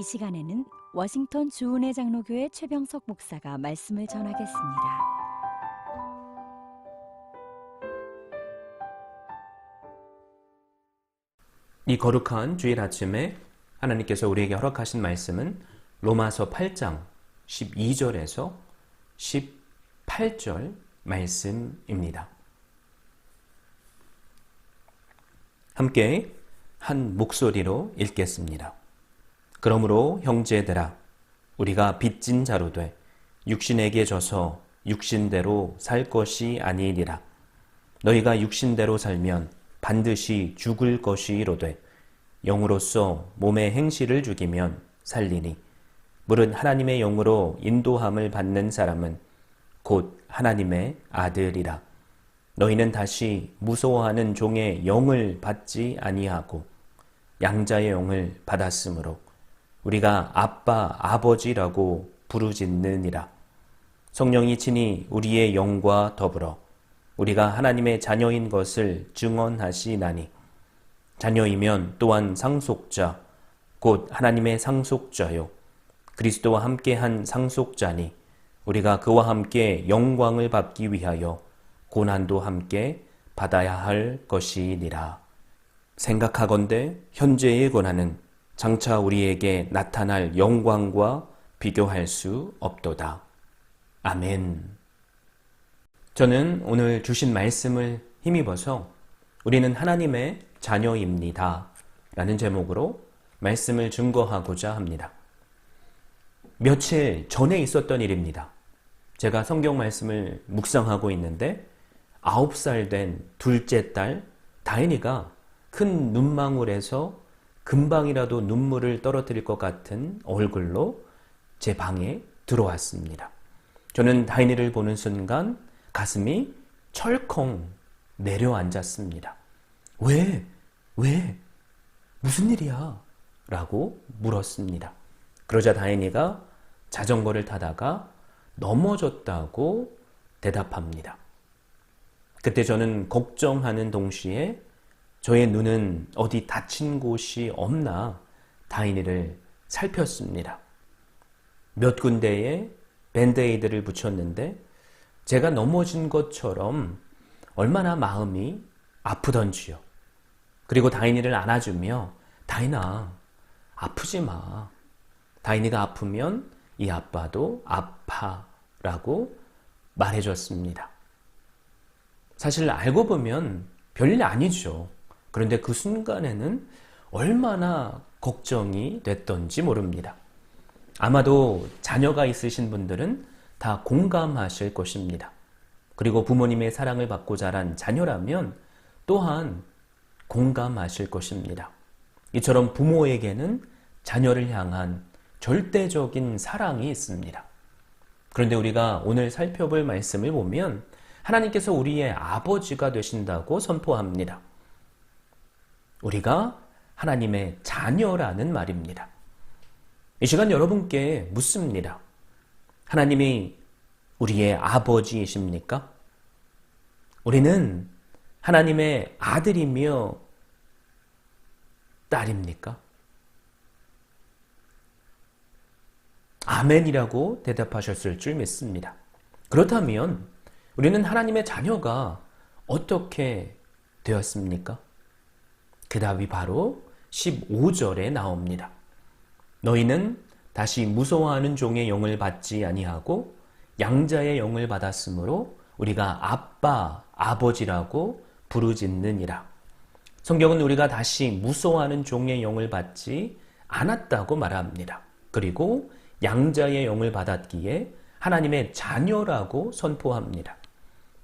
이 시간에는 워싱턴 주은혜 장로교회 최병석 목사가 말씀을 전하겠습니다. 이 거룩한 주일 아침에 하나님께서 우리에게 허락하신 말씀은 로마서 8장 12절에서 18절 말씀입니다. 함께 한 목소리로 읽겠습니다. 그러므로 형제들아, 우리가 빚진 자로 돼 육신에게 져서 육신대로 살 것이 아니니라. 너희가 육신대로 살면 반드시 죽을 것이로되 영으로서 몸의 행실을 죽이면 살리니 무릇 하나님의 영으로 인도함을 받는 사람은 곧 하나님의 아들이라. 너희는 다시 무서워하는 종의 영을 받지 아니하고 양자의 영을 받았으므로 우리가 아빠, 아버지라고 부르짖느니라. 성령이 친히 우리의 영과 더불어 우리가 하나님의 자녀인 것을 증언하시나니 자녀이면 또한 상속자, 곧 하나님의 상속자요 그리스도와 함께한 상속자니 우리가 그와 함께 영광을 받기 위하여 고난도 함께 받아야 할 것이니라. 생각하건대 현재의 고난은 장차 우리에게 나타날 영광과 비교할 수 없도다. 아멘. 저는 오늘 주신 말씀을 힘입어서 우리는 하나님의 자녀입니다 라는 제목으로 말씀을 증거하고자 합니다. 며칠 전에 있었던 일입니다. 제가 성경 말씀을 묵상하고 있는데 9살 된 둘째 딸 다인이가 큰 눈망울에서 금방이라도 눈물을 떨어뜨릴 것 같은 얼굴로 제 방에 들어왔습니다. 저는 다인이를 보는 순간 가슴이 철컹 내려앉았습니다. 왜? 무슨 일이야? 라고 물었습니다. 그러자 다인이가 자전거를 타다가 넘어졌다고 대답합니다. 그때 저는 걱정하는 동시에 저의 눈은 어디 다친 곳이 없나 다인이를 살폈습니다. 몇 군데에 밴드에이드를 붙였는데 제가 넘어진 것처럼 얼마나 마음이 아프던지요. 그리고 다인이를 안아주며 다인아, 아프지 마. 다인이가 아프면 이 아빠도 아파라고 말해줬습니다. 사실 알고 보면 별일 아니죠. 그런데 그 순간에는 얼마나 걱정이 됐던지 모릅니다. 아마도 자녀가 있으신 분들은 다 공감하실 것입니다. 그리고 부모님의 사랑을 받고 자란 자녀라면 또한 공감하실 것입니다. 이처럼 부모에게는 자녀를 향한 절대적인 사랑이 있습니다. 그런데 우리가 오늘 살펴볼 말씀을 보면 하나님께서 우리의 아버지가 되신다고 선포합니다. 우리가 하나님의 자녀라는 말입니다. 이 시간 여러분께 묻습니다. 하나님이 우리의 아버지이십니까? 우리는 하나님의 아들이며 딸입니까? 아멘이라고 대답하셨을 줄 믿습니다. 그렇다면 우리는 하나님의 자녀가 어떻게 되었습니까? 그 답이 바로 15절에 나옵니다. 너희는 다시 무서워하는 종의 영을 받지 아니하고 양자의 영을 받았으므로 우리가 아빠, 아버지라고 부르짖느니라. 성경은 우리가 다시 무서워하는 종의 영을 받지 않았다고 말합니다. 그리고 양자의 영을 받았기에 하나님의 자녀라고 선포합니다.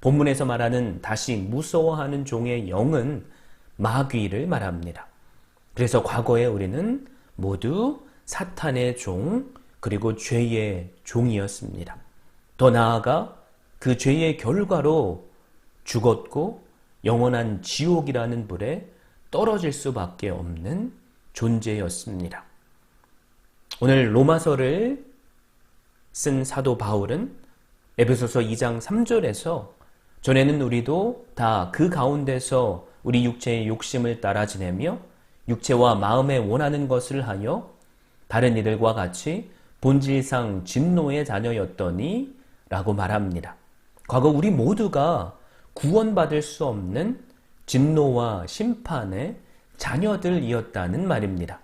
본문에서 말하는 다시 무서워하는 종의 영은 마귀를 말합니다. 그래서 과거에 우리는 모두 사탄의 종 그리고 죄의 종이었습니다. 더 나아가 그 죄의 결과로 죽었고 영원한 지옥이라는 불에 떨어질 수밖에 없는 존재였습니다. 오늘 로마서를 쓴 사도 바울은 에베소서 2장 3절에서 전에는 우리도 다 그 가운데서 우리 육체의 욕심을 따라 지내며 육체와 마음에 원하는 것을 하여 다른 이들과 같이 본질상 진노의 자녀였더니 라고 말합니다. 과거 우리 모두가 구원받을 수 없는 진노와 심판의 자녀들이었다는 말입니다.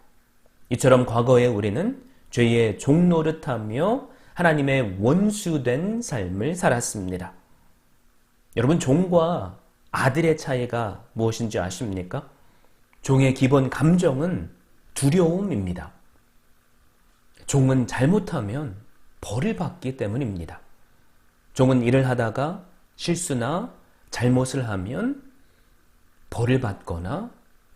이처럼 과거에 우리는 죄의 종노릇하며 하나님의 원수된 삶을 살았습니다. 여러분, 종과 아들의 차이가 무엇인지 아십니까? 종의 기본 감정은 두려움입니다. 종은 잘못하면 벌을 받기 때문입니다. 종은 일을 하다가 실수나 잘못을 하면 벌을 받거나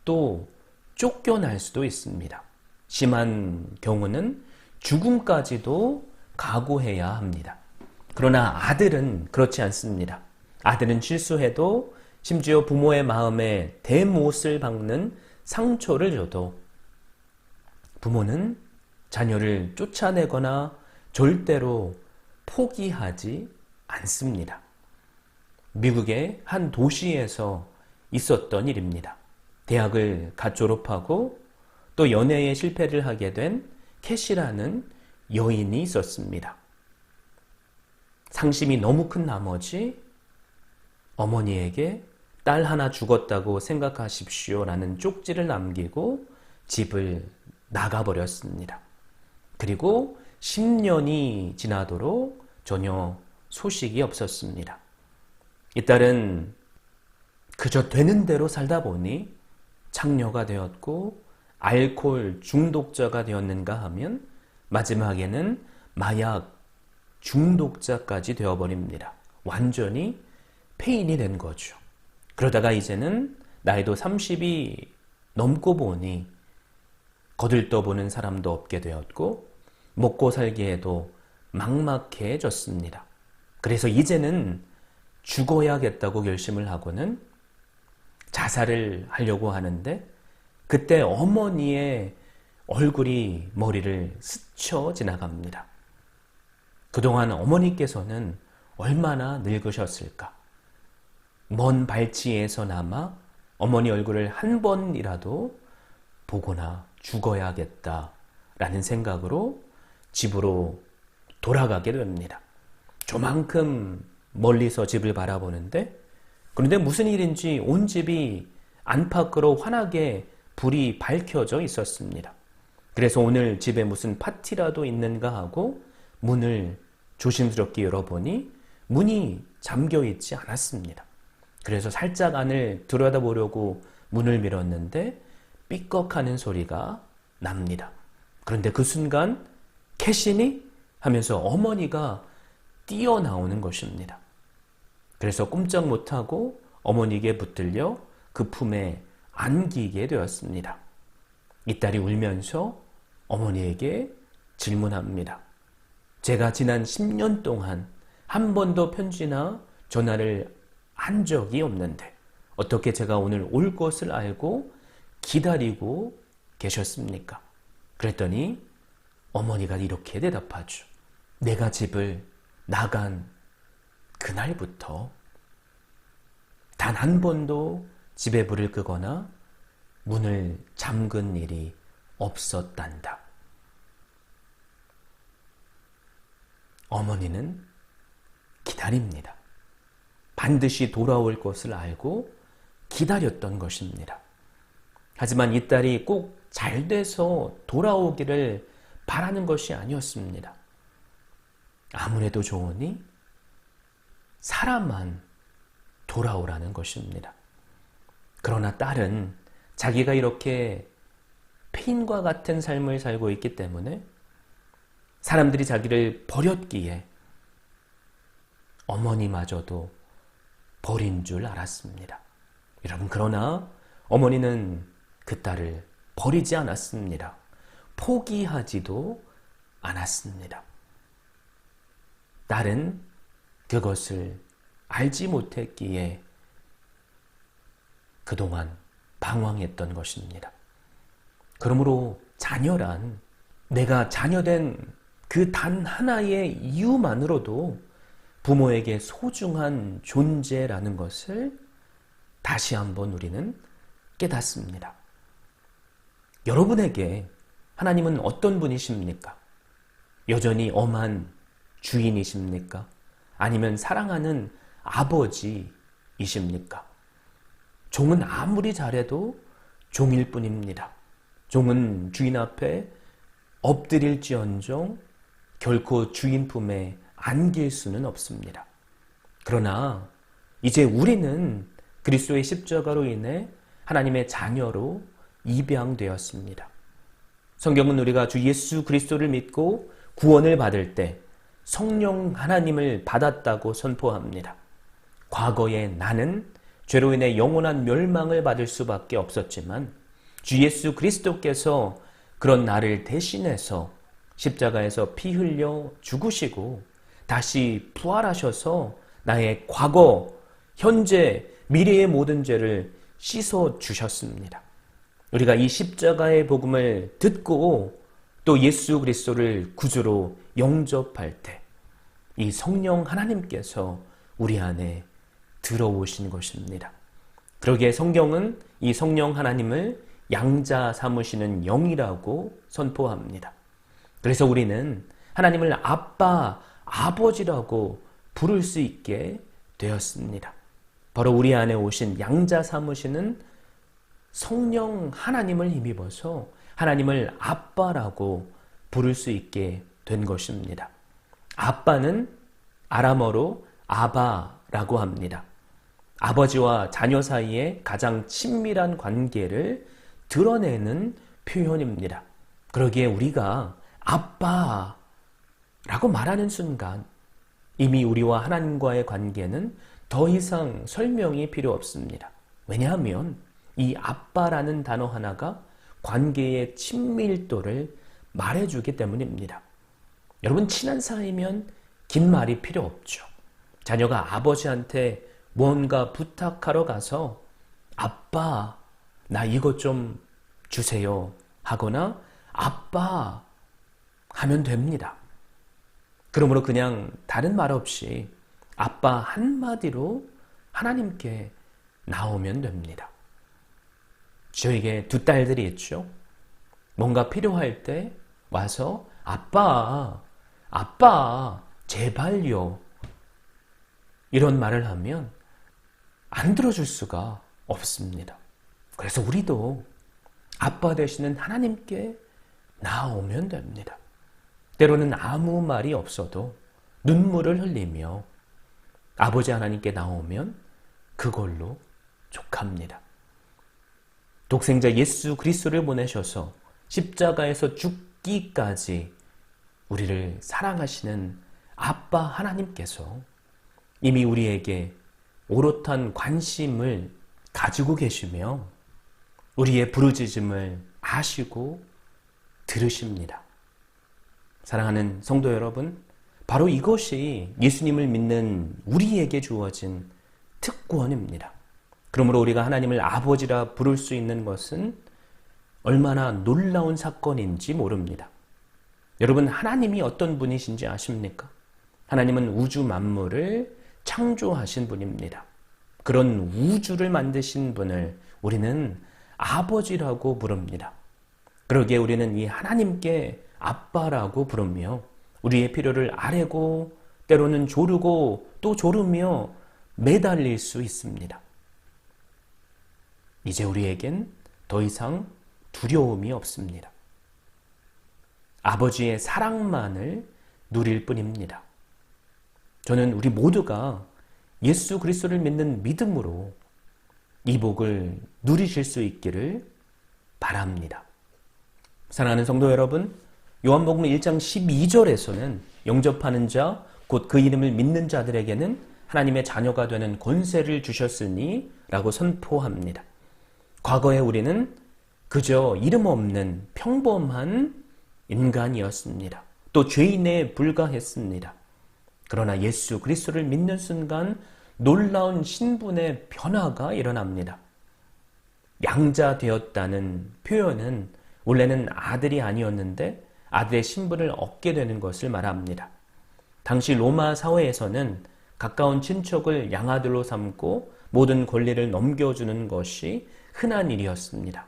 또 쫓겨날 수도 있습니다. 심한 경우는 죽음까지도 각오해야 합니다. 그러나 아들은 그렇지 않습니다. 아들은 실수해도 심지어 부모의 마음에 대못을 박는 상처를 줘도 부모는 자녀를 쫓아내거나 절대로 포기하지 않습니다. 미국의 한 도시에서 있었던 일입니다. 대학을 갓 졸업하고 또 연애에 실패를 하게 된 캐시라는 여인이 있었습니다. 상심이 너무 큰 나머지 어머니에게 딸 하나 죽었다고 생각하십시오 라는 쪽지를 남기고 집을 나가버렸습니다. 그리고 10년이 지나도록 전혀 소식이 없었습니다. 이 딸은 그저 되는 대로 살다 보니 창녀가 되었고 알코올 중독자가 되었는가 하면 마지막에는 마약 중독자까지 되어버립니다. 완전히 폐인이 된 거죠. 그러다가 이제는 나이도 30이 넘고 보니 거들떠보는 사람도 없게 되었고 먹고 살기에도 막막해졌습니다. 그래서 이제는 죽어야겠다고 결심을 하고는 자살을 하려고 하는데 그때 어머니의 얼굴이 머리를 스쳐 지나갑니다. 그동안 어머니께서는 얼마나 늙으셨을까? 먼 발치에서나마 어머니 얼굴을 한 번이라도 보거나 죽어야겠다라는 생각으로 집으로 돌아가게 됩니다. 저만큼 멀리서 집을 바라보는데 그런데 무슨 일인지 온 집이 안팎으로 환하게 불이 밝혀져 있었습니다. 그래서 오늘 집에 무슨 파티라도 있는가 하고 문을 조심스럽게 열어보니 문이 잠겨 있지 않았습니다. 그래서 살짝 안을 들여다보려고 문을 밀었는데 삐걱하는 소리가 납니다. 그런데 그 순간 캐시니? 하면서 어머니가 뛰어나오는 것입니다. 그래서 꼼짝 못하고 어머니에게 붙들려 그 품에 안기게 되었습니다. 이 딸이 울면서 어머니에게 질문합니다. 제가 지난 10년 동안 한 번도 편지나 전화를 한 적이 없는데 어떻게 제가 오늘 올 것을 알고 기다리고 계셨습니까? 그랬더니 어머니가 이렇게 대답하죠. 내가 집을 나간 그날부터 단 한 번도 집에 불을 끄거나 문을 잠근 일이 없었단다. 어머니는 기다립니다. 반드시 돌아올 것을 알고 기다렸던 것입니다. 하지만 이 딸이 꼭 잘 돼서 돌아오기를 바라는 것이 아니었습니다. 아무래도 좋으니 사람만 돌아오라는 것입니다. 그러나 딸은 자기가 이렇게 폐인과 같은 삶을 살고 있기 때문에 사람들이 자기를 버렸기에 어머니마저도 버린 줄 알았습니다. 여러분, 그러나 어머니는 그 딸을 버리지 않았습니다. 포기하지도 않았습니다. 딸은 그것을 알지 못했기에 그동안 방황했던 것입니다. 그러므로 자녀란 내가 자녀된 그 단 하나의 이유만으로도 부모에게 소중한 존재라는 것을 다시 한번 우리는 깨닫습니다. 여러분에게 하나님은 어떤 분이십니까? 여전히 엄한 주인이십니까? 아니면 사랑하는 아버지이십니까? 종은 아무리 잘해도 종일 뿐입니다. 종은 주인 앞에 엎드릴지언정 결코 주인 품에 안길 수는 없습니다. 그러나 이제 우리는 그리스도의 십자가로 인해 하나님의 자녀로 입양되었습니다. 성경은 우리가 주 예수 그리스도를 믿고 구원을 받을 때 성령 하나님을 받았다고 선포합니다. 과거에 나는 죄로 인해 영원한 멸망을 받을 수밖에 없었지만 주 예수 그리스도께서 그런 나를 대신해서 십자가에서 피 흘려 죽으시고 다시 부활하셔서 나의 과거, 현재, 미래의 모든 죄를 씻어 주셨습니다. 우리가 이 십자가의 복음을 듣고 또 예수 그리스도를 구주로 영접할 때 이 성령 하나님께서 우리 안에 들어오신 것입니다. 그러기에 성경은 이 성령 하나님을 양자 삼으시는 영이라고 선포합니다. 그래서 우리는 하나님을 아빠, 아버지라고 부를 수 있게 되었습니다. 바로 우리 안에 오신 양자 삼으시는 성령 하나님을 힘입어서 하나님을 아빠라고 부를 수 있게 된 것입니다. 아빠는 아람어로 아바라고 합니다. 아버지와 자녀 사이에 가장 친밀한 관계를 드러내는 표현입니다. 그러기에 우리가 아빠라고 말하는 순간 이미 우리와 하나님과의 관계는 더 이상 설명이 필요 없습니다. 왜냐하면 이 아빠라는 단어 하나가 관계의 친밀도를 말해주기 때문입니다. 여러분, 친한 사이면 긴 말이 필요 없죠. 자녀가 아버지한테 뭔가 부탁하러 가서 아빠, 나 이것 좀 주세요 하거나 아빠 하면 됩니다. 그러므로 그냥 다른 말 없이 아빠 한마디로 하나님께 나오면 됩니다. 저에게 두 딸들이 있죠. 뭔가 필요할 때 와서 아빠, 제발요. 이런 말을 하면 안 들어줄 수가 없습니다. 그래서 우리도 아빠 되시는 하나님께 나오면 됩니다. 때로는 아무 말이 없어도 눈물을 흘리며 아버지 하나님께 나오면 그걸로 족합니다. 독생자 예수 그리스도를 보내셔서 십자가에서 죽기까지 우리를 사랑하시는 아빠 하나님께서 이미 우리에게 오롯한 관심을 가지고 계시며 우리의 부르짖음을 아시고 들으십니다. 사랑하는 성도 여러분, 바로 이것이 예수님을 믿는 우리에게 주어진 특권입니다. 그러므로 우리가 하나님을 아버지라 부를 수 있는 것은 얼마나 놀라운 사건인지 모릅니다. 여러분, 하나님이 어떤 분이신지 아십니까? 하나님은 우주 만물을 창조하신 분입니다. 그런 우주를 만드신 분을 우리는 아버지라고 부릅니다. 그러기에 우리는 이 하나님께 아빠라고 부르며 우리의 필요를 아뢰고 때로는 조르고 또 조르며 매달릴 수 있습니다. 이제 우리에겐 더 이상 두려움이 없습니다. 아버지의 사랑만을 누릴 뿐입니다. 저는 우리 모두가 예수 그리스도를 믿는 믿음으로 이 복을 누리실 수 있기를 바랍니다. 사랑하는 성도 여러분, 요한복음 1장 12절에서는 영접하는 자, 곧 그 이름을 믿는 자들에게는 하나님의 자녀가 되는 권세를 주셨으니 라고 선포합니다. 과거에 우리는 그저 이름 없는 평범한 인간이었습니다. 또 죄인에 불과했습니다. 그러나 예수 그리스도를 믿는 순간 놀라운 신분의 변화가 일어납니다. 양자되었다는 표현은 원래는 아들이 아니었는데 아들의 신분을 얻게 되는 것을 말합니다. 당시 로마 사회에서는 가까운 친척을 양아들로 삼고 모든 권리를 넘겨주는 것이 흔한 일이었습니다.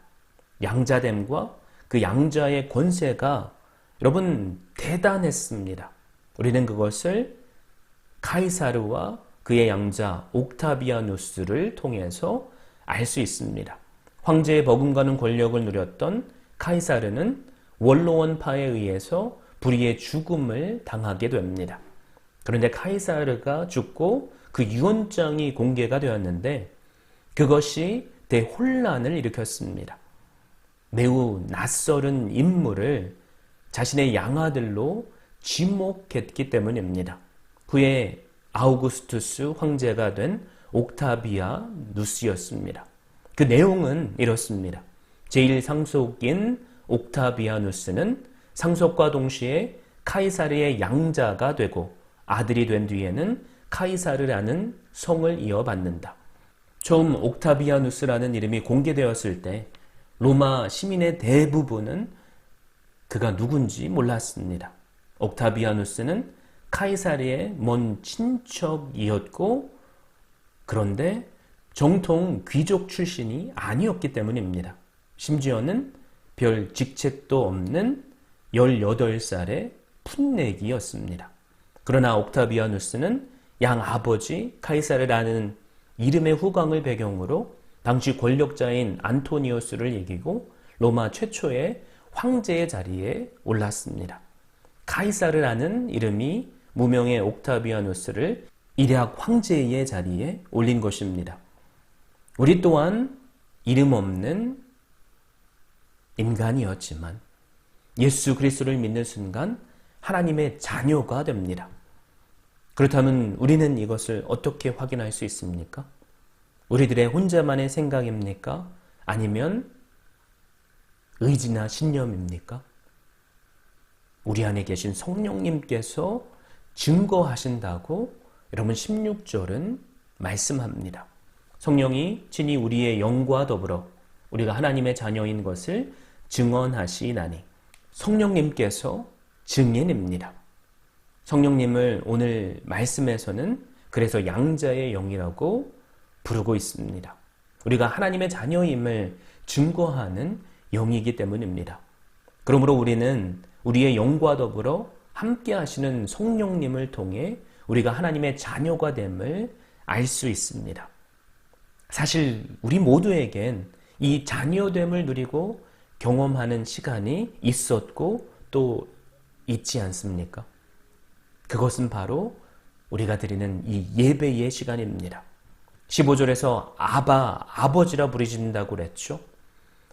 양자됨과 그 양자의 권세가 여러분 대단했습니다. 우리는 그것을 카이사르와 그의 양자 옥타비아누스를 통해서 알 수 있습니다. 황제의 버금가는 권력을 누렸던 카이사르는 원로원파에 의해서 불의의 죽음을 당하게 됩니다. 그런데 카이사르가 죽고 그 유언장이 공개가 되었는데 그것이 대혼란을 일으켰습니다. 매우 낯설은 인물을 자신의 양아들로 지목했기 때문입니다. 후에 아우구스투스 황제가 된 옥타비아누스였습니다. 그 내용은 이렇습니다. 제1상속인 옥타비아누스는 상속과 동시에 카이사르의 양자가 되고 아들이 된 뒤에는 카이사르라는 성을 이어받는다. 처음 옥타비아누스라는 이름이 공개되었을 때 로마 시민의 대부분은 그가 누군지 몰랐습니다. 옥타비아누스는 카이사르의 먼 친척이었고 그런데 정통 귀족 출신이 아니었기 때문입니다. 심지어는 별 직책도 없는 18살의 풋내기였습니다. 그러나 옥타비아누스는 양아버지 카이사르라는 이름의 후광을 배경으로 당시 권력자인 안토니우스를 이기고 로마 최초의 황제의 자리에 올랐습니다. 카이사르라는 이름이 무명의 옥타비아누스를 일약 황제의 자리에 올린 것입니다. 우리 또한 이름 없는 인간이었지만 예수 그리스도를 믿는 순간 하나님의 자녀가 됩니다. 그렇다면 우리는 이것을 어떻게 확인할 수 있습니까? 우리들의 혼자만의 생각입니까? 아니면 의지나 신념입니까? 우리 안에 계신 성령님께서 증거하신다고 여러분 16절은 말씀합니다. 성령이 친히 우리의 영과 더불어 우리가 하나님의 자녀인 것을 증언하시나니 성령님께서 증인입니다. 성령님을 오늘 말씀에서는 그래서 양자의 영이라고 부르고 있습니다. 우리가 하나님의 자녀임을 증거하는 영이기 때문입니다. 그러므로 우리는 우리의 영과 더불어 함께 하시는 성령님을 통해 우리가 하나님의 자녀가 됨을 알 수 있습니다. 사실 우리 모두에겐 이 자녀됨을 누리고 경험하는 시간이 있었고 또 있지 않습니까? 그것은 바로 우리가 드리는 이 예배의 시간입니다. 15절에서 아바, 아버지라 부르신다고 그랬죠.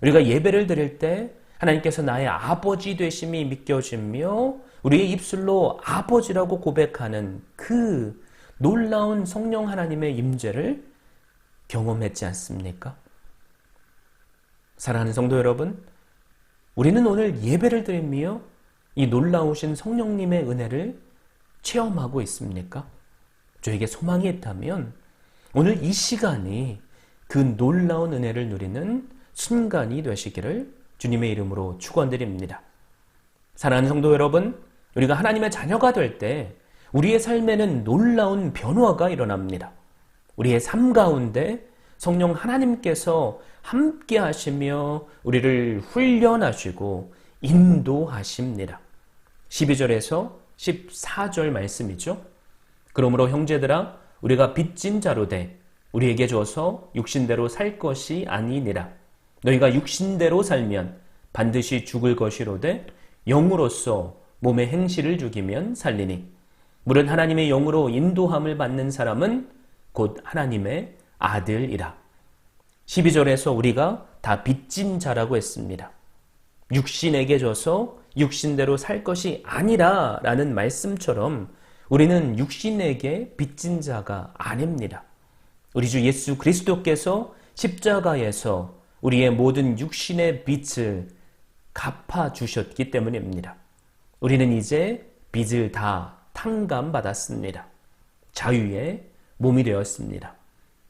우리가 예배를 드릴 때 하나님께서 나의 아버지 되심이 믿겨지며 우리의 입술로 아버지라고 고백하는 그 놀라운 성령 하나님의 임재를 경험했지 않습니까? 사랑하는 성도 여러분, 우리는 오늘 예배를 드리며 이 놀라우신 성령님의 은혜를 체험하고 있습니까? 저에게 소망이 있다면 오늘 이 시간이 그 놀라운 은혜를 누리는 순간이 되시기를 주님의 이름으로 축원드립니다. 사랑하는 성도 여러분, 우리가 하나님의 자녀가 될 때 우리의 삶에는 놀라운 변화가 일어납니다. 우리의 삶 가운데 성령 하나님께서 함께 하시며 우리를 훈련하시고 인도하십니다. 12절에서 14절 말씀이죠. 그러므로 형제들아 우리가 빚진 자로 돼 우리에게 줘서 육신대로 살 것이 아니니라. 너희가 육신대로 살면 반드시 죽을 것이로되 영으로서 몸의 행실을 죽이면 살리니 물은 하나님의 영으로 인도함을 받는 사람은 곧 하나님의 아들이라. 12절에서 우리가 다 빚진 자라고 했습니다. 육신에게 줘서 육신대로 살 것이 아니라 라는 말씀처럼 우리는 육신에게 빚진 자가 아닙니다. 우리 주 예수 그리스도께서 십자가에서 우리의 모든 육신의 빚을 갚아주셨기 때문입니다. 우리는 이제 빚을 다 탕감받았습니다. 자유의 몸이 되었습니다.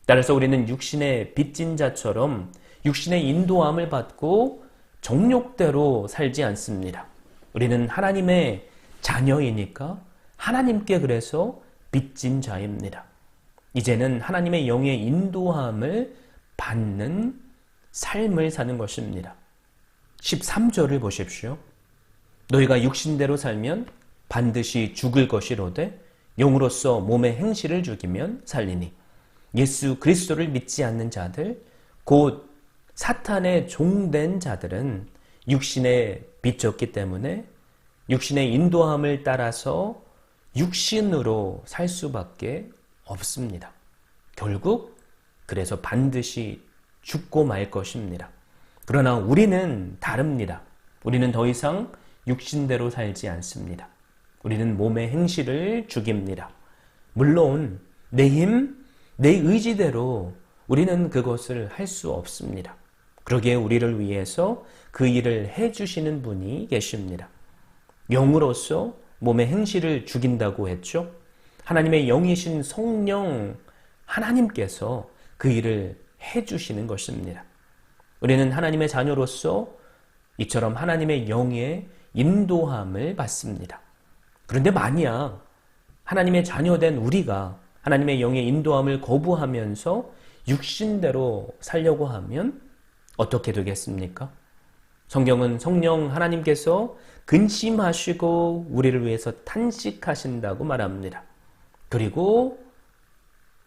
따라서 우리는 육신의 빚진 자처럼 육신의 인도함을 받고 정욕대로 살지 않습니다. 우리는 하나님의 자녀이니까 하나님께 그래서 빚진 자입니다. 이제는 하나님의 영의 인도함을 받는 삶을 사는 것입니다. 13절을 보십시오. 너희가 육신대로 살면 반드시 죽을 것이로되 영으로서 몸의 행실을 죽이면 살리니 예수 그리스도를 믿지 않는 자들 곧 사탄의 종된 자들은 육신에 비쳤기 때문에 육신의 인도함을 따라서 육신으로 살 수밖에 없습니다. 결국 그래서 반드시 죽고 말 것입니다. 그러나 우리는 다릅니다. 우리는 더 이상 육신대로 살지 않습니다. 우리는 몸의 행실을 죽입니다. 물론 내 힘, 내 의지대로 우리는 그것을 할 수 없습니다. 그러기에 우리를 위해서 그 일을 해주시는 분이 계십니다. 영으로서 몸의 행실을 죽인다고 했죠. 하나님의 영이신 성령 하나님께서 그 일을 해주시는 것입니다. 우리는 하나님의 자녀로서 이처럼 하나님의 영의 인도함을 받습니다. 그런데 만약 하나님의 자녀된 우리가 하나님의 영의 인도함을 거부하면서 육신대로 살려고 하면 어떻게 되겠습니까? 성경은 성령 하나님께서 근심하시고 우리를 위해서 탄식하신다고 말합니다. 그리고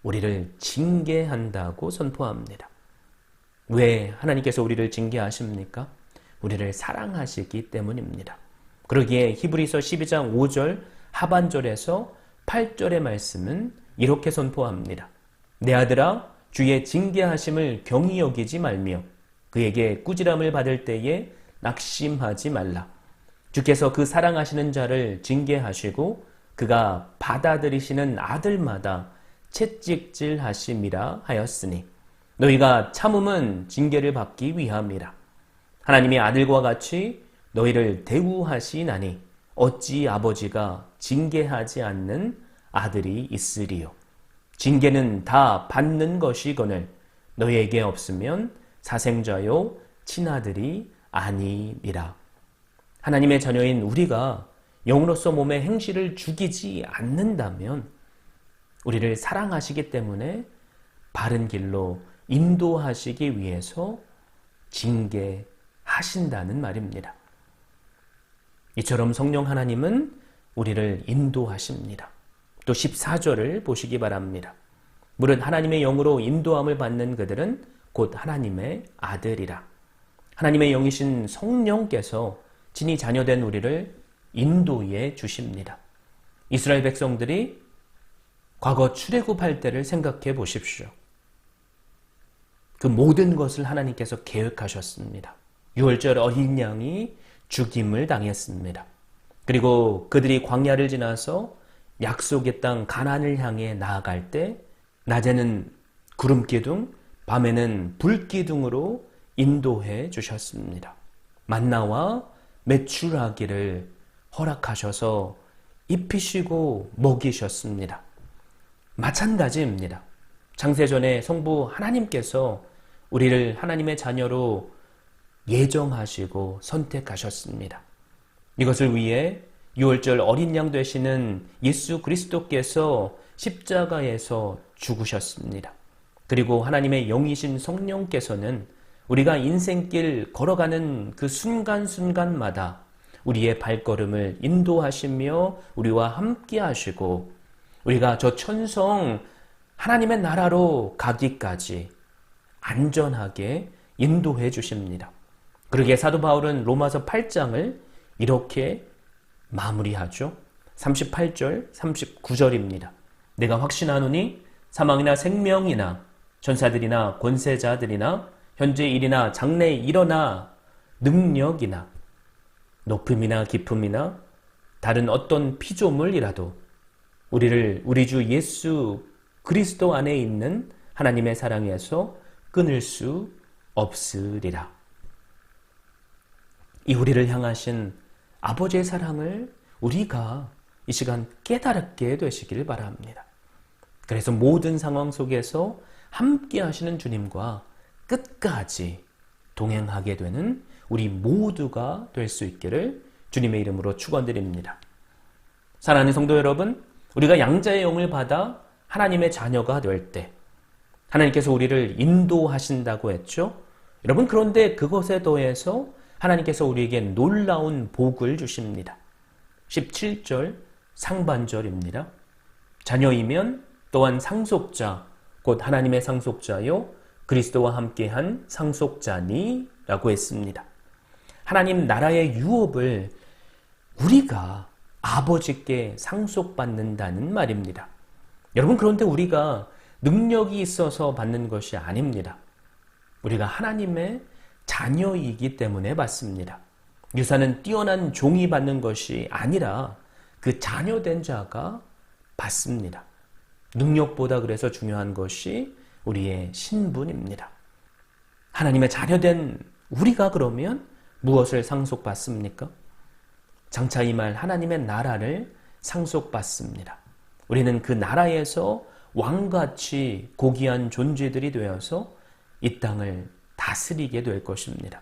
우리를 징계한다고 선포합니다. 왜 하나님께서 우리를 징계하십니까? 우리를 사랑하시기 때문입니다. 그러기에 히브리서 12장 5절 하반절에서 8절의 말씀은 이렇게 선포합니다. 내 아들아 주의 징계하심을 경히 여기지 말며 그에게 꾸지람을 받을 때에 낙심하지 말라. 주께서 그 사랑하시는 자를 징계하시고 그가 받아들이시는 아들마다 채찍질하심이라 하였으니 너희가 참음은 징계를 받기 위함이라. 하나님의 아들과 같이 너희를 대우하시나니 어찌 아버지가 징계하지 않는 아들이 있으리요. 징계는 다 받는 것이거늘 너희에게 없으면 사생자요 친아들이 아니니라. 하나님의 자녀인 우리가 영으로서 몸의 행실을 죽이지 않는다면 우리를 사랑하시기 때문에 바른 길로 인도하시기 위해서 징계하신다는 말입니다. 이처럼 성령 하나님은 우리를 인도하십니다. 또 14절을 보시기 바랍니다. 무릇 하나님의 영으로 인도함을 받는 그들은 곧 하나님의 아들이라. 하나님의 영이신 성령께서 친히 자녀된 우리를 인도해 주십니다. 이스라엘 백성들이 과거 출애굽할 때를 생각해 보십시오. 그 모든 것을 하나님께서 계획하셨습니다. 유월절 어린 양이 죽임을 당했습니다. 그리고 그들이 광야를 지나서 약속의 땅 가나안을 향해 나아갈 때 낮에는 구름기둥, 밤에는 불기둥으로 인도해 주셨습니다. 만나와 메추라기를 허락하셔서 입히시고 먹이셨습니다. 마찬가지입니다. 창세전에 성부 하나님께서 우리를 하나님의 자녀로 예정하시고 선택하셨습니다. 이것을 위해 유월절 어린 양 되시는 예수 그리스도께서 십자가에서 죽으셨습니다. 그리고 하나님의 영이신 성령께서는 우리가 인생길 걸어가는 그 순간순간마다 우리의 발걸음을 인도하시며 우리와 함께 하시고 우리가 저 천성 하나님의 나라로 가기까지 안전하게 인도해 주십니다. 그러기에 사도 바울은 로마서 8장을 이렇게 마무리하죠. 38절, 39절입니다. 내가 확신하노니 사망이나 생명이나 전사들이나 권세자들이나 현재 일이나 장래 일어나 능력이나 높음이나 깊음이나 다른 어떤 피조물이라도 우리를 우리 주 예수 그리스도 안에 있는 하나님의 사랑에서 끊을 수 없으리라. 이 우리를 향하신 아버지의 사랑을 우리가 이 시간 깨달게 되시길 바랍니다. 그래서 모든 상황 속에서 함께 하시는 주님과 끝까지 동행하게 되는 우리 모두가 될 수 있기를 주님의 이름으로 축원드립니다. 사랑하는 성도 여러분, 우리가 양자의 영을 받아 하나님의 자녀가 될 때 하나님께서 우리를 인도하신다고 했죠. 여러분, 그런데 그것에 더해서 하나님께서 우리에게 놀라운 복을 주십니다. 17절 상반절입니다. 자녀이면 또한 상속자, 곧 하나님의 상속자요 그리스도와 함께한 상속자니 라고 했습니다. 하나님 나라의 유업을 우리가 아버지께 상속받는다는 말입니다. 여러분, 그런데 우리가 능력이 있어서 받는 것이 아닙니다. 우리가 하나님의 자녀이기 때문에 받습니다. 유산은 뛰어난 종이 받는 것이 아니라 그 자녀된 자가 받습니다. 능력보다 그래서 중요한 것이 우리의 신분입니다. 하나님의 자녀된 우리가 그러면 무엇을 상속받습니까? 장차 임할 하나님의 나라를 상속받습니다. 우리는 그 나라에서 왕같이 고귀한 존재들이 되어서 이 땅을 다스리게 될 것입니다.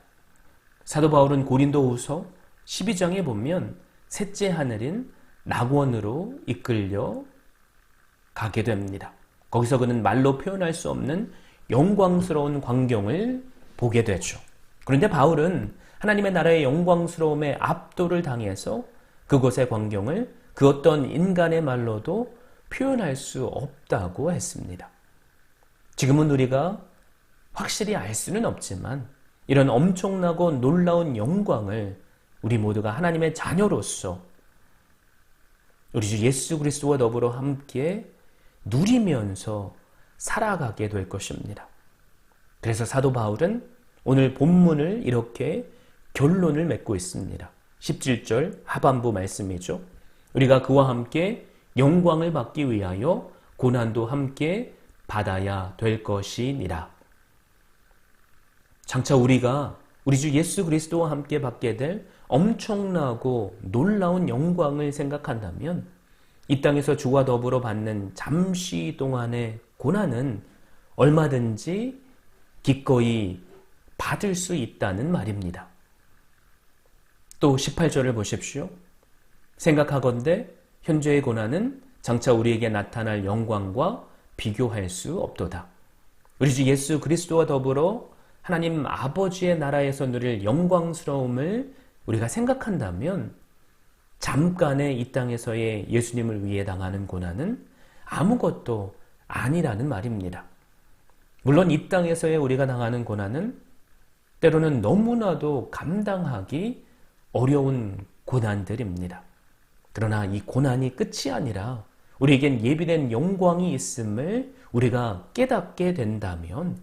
사도 바울은 고린도후서 12장에 보면 셋째 하늘인 낙원으로 이끌려 가게 됩니다. 거기서 그는 말로 표현할 수 없는 영광스러운 광경을 보게 되죠. 그런데 바울은 하나님의 나라의 영광스러움에 압도를 당해서 그곳의 광경을 그 어떤 인간의 말로도 표현할 수 없다고 했습니다. 지금은 우리가 확실히 알 수는 없지만 이런 엄청나고 놀라운 영광을 우리 모두가 하나님의 자녀로서 우리 주 예수 그리스도와 더불어 함께 누리면서 살아가게 될 것입니다. 그래서 사도 바울은 오늘 본문을 이렇게 결론을 맺고 있습니다. 17절 하반부 말씀이죠. 우리가 그와 함께 영광을 받기 위하여 고난도 함께 받아야 될 것이니라. 장차 우리가 우리 주 예수 그리스도와 함께 받게 될 엄청나고 놀라운 영광을 생각한다면 이 땅에서 주와 더불어 받는 잠시 동안의 고난은 얼마든지 기꺼이 받을 수 있다는 말입니다. 또 18절을 보십시오. 생각하건대 현재의 고난은 장차 우리에게 나타날 영광과 비교할 수 없도다. 우리 주 예수 그리스도와 더불어 하나님 아버지의 나라에서 누릴 영광스러움을 우리가 생각한다면 잠깐의 이 땅에서의 예수님을 위해 당하는 고난은 아무것도 아니라는 말입니다. 물론 이 땅에서의 우리가 당하는 고난은 때로는 너무나도 감당하기 어려운 고난들입니다. 그러나 이 고난이 끝이 아니라 우리에겐 예비된 영광이 있음을 우리가 깨닫게 된다면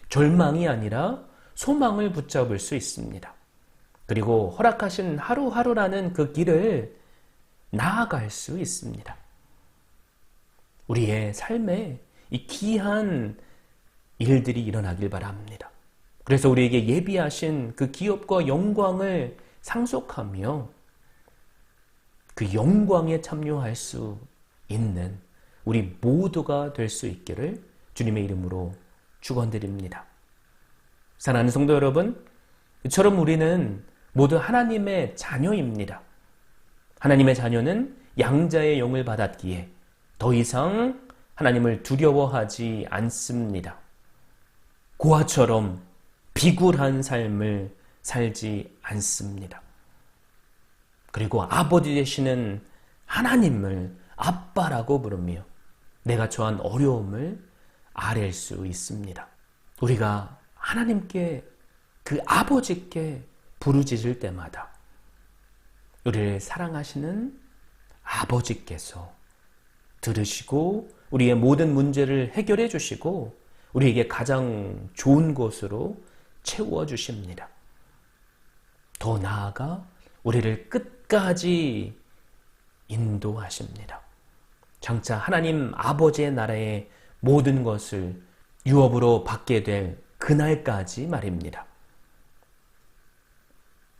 절망이 아니라 소망을 붙잡을 수 있습니다. 그리고 허락하신 하루하루라는 그 길을 나아갈 수 있습니다. 우리의 삶에 이 귀한 일들이 일어나길 바랍니다. 그래서 우리에게 예비하신 그 기업과 영광을 상속하며 그 영광에 참여할 수 있는 우리 모두가 될 수 있기를 주님의 이름으로 축원드립니다. 사랑하는 성도 여러분, 이처럼 우리는 모두 하나님의 자녀입니다. 하나님의 자녀는 양자의 영을 받았기에 더 이상 하나님을 두려워하지 않습니다. 고아처럼 비굴한 삶을 살지 않습니다. 그리고 아버지 되시는 하나님을 아빠라고 부르며 내가 처한 어려움을 아랠 수 있습니다. 우리가 하나님께 그 아버지께 부르짖을 때마다 우리를 사랑하시는 아버지께서 들으시고 우리의 모든 문제를 해결해 주시고 우리에게 가장 좋은 곳으로 채워주십니다. 더 나아가 우리를 끝까지 인도하십니다. 장차 하나님 아버지의 나라의 모든 것을 유업으로 받게 될 그날까지 말입니다.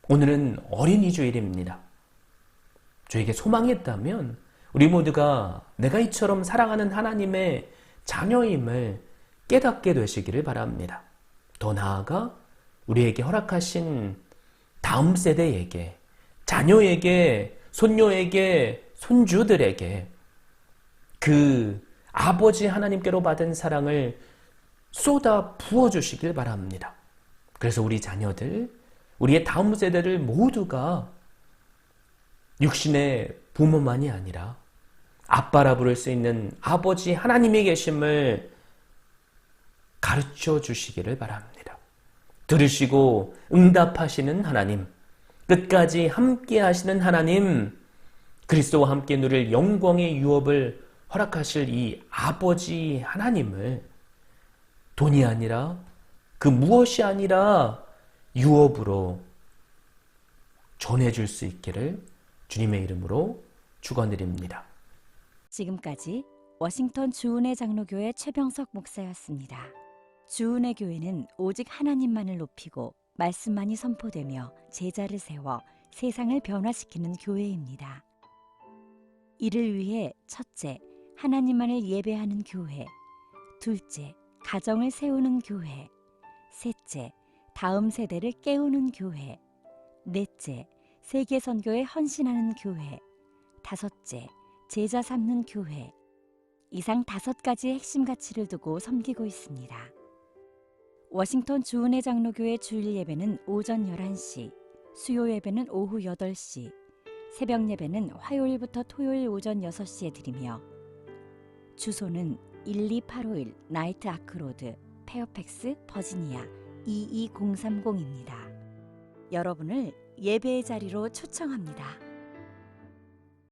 오늘은 어린이 주일입니다. 저에게 소망이 있다면 우리 모두가 내가 이처럼 사랑하는 하나님의 자녀임을 깨닫게 되시기를 바랍니다. 더 나아가 우리에게 허락하신 다음 세대에게, 자녀에게, 손녀에게, 손주들에게 그 아버지 하나님께로 받은 사랑을 쏟아 부어주시길 바랍니다. 그래서 우리 자녀들, 우리의 다음 세대를 모두가 육신의 부모만이 아니라 아빠라 부를 수 있는 아버지 하나님의 계심을 가르쳐 주시기를 바랍니다. 들으시고 응답하시는 하나님, 끝까지 함께 하시는 하나님, 그리스도와 함께 누릴 영광의 유업을 허락하실 이 아버지 하나님을 돈이 아니라 그 무엇이 아니라 유업으로 전해줄 수 있기를 주님의 이름으로 축원드립니다. 지금까지 워싱턴 주은혜 장로교회 최병석 목사였습니다. 주은혜 교회는 오직 하나님만을 높이고 말씀만이 선포되며 제자를 세워 세상을 변화시키는 교회입니다. 이를 위해 첫째, 하나님만을 예배하는 교회, 둘째, 가정을 세우는 교회, 셋째, 다음 세대를 깨우는 교회, 넷째, 세계 선교에 헌신하는 교회, 다섯째, 제자 삼는 교회. 이상 5가지의 핵심 가치를 두고 섬기고 있습니다. 워싱턴 주은혜 장로교회 주일 예배는 오전 11시, 수요 예배는 오후 8시, 새벽 예배는 화요일부터 토요일 오전 6시에 드리며 주소는 12851 나이트 아크로드, 페어팩스, 버지니아 22030입니다. 여러분을 예배의 자리로 초청합니다.